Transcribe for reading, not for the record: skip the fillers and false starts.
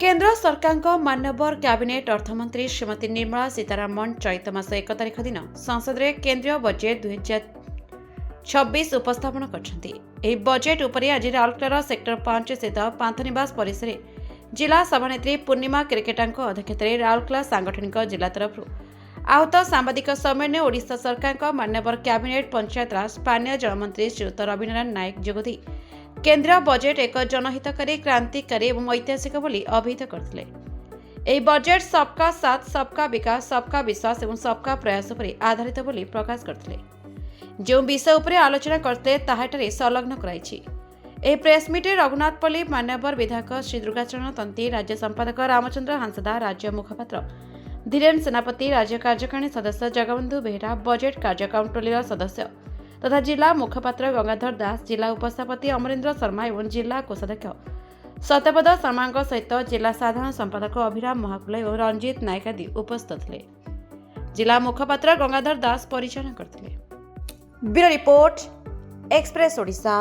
केन्द्र सरकार मान्यवर कैबिनेट अर्थमंत्री श्रीमती निर्मला सीतारमण चलित मास 1 तारिख दिन संसद में केंद्रीय बजेट 2026 उपस्थापन कर बजेट उपरि आज राउरकेला सेक्टर 5 स्थित पांथनिवास परिसर जिला सभानेत्री पूर्णिमा क्रिकेटांक अध्यक्षता राउरकेला सांगठनिक जिला तरफ आहूत सांबादिक सम्मेलन ओडिशा सरकार मान्यवर कैबिनेट पंचायत राज पानीय जल मंत्री श्रीयुत रविनारायण नायक जोगदी केंद्रीय बजेट एक जनहितकारी क्रांतिकारी और ऐतिहासिक बोली अभिहित करते बजेट सबका साथ सबका विकास सबका विश्वास और सबका प्रयास पर आधारित बोली प्रकाश करते जो विषय उपर आलोचना करते ताहाटारे संलग्न कराई प्रेसमिट रघुनाथपल्ली मान्यवर विधायक श्री दुर्गाचरण तंती राज्य संपादक रामचंद्र हांसदा राज्य मुखपात्र धीरेन सेनापति राज्य कार्यकारिणी सदस्य जगबंधु बेहरा बजेट कार्य काउंसिल सदस्य तथा जिला मुखपात्र गंगाधर दास जिला उपसभापति अमरेन्द्र शर्मा और जिला कोषाध्यक्ष सत्यपद शर्मा सहित जिला साधारण संपादक अभिराम महाकुले और रंजीत नायक आदि उपस्थित थे। जिला मुखपात्र गंगाधर दास परिचालन करते। Bureau report express Odisha.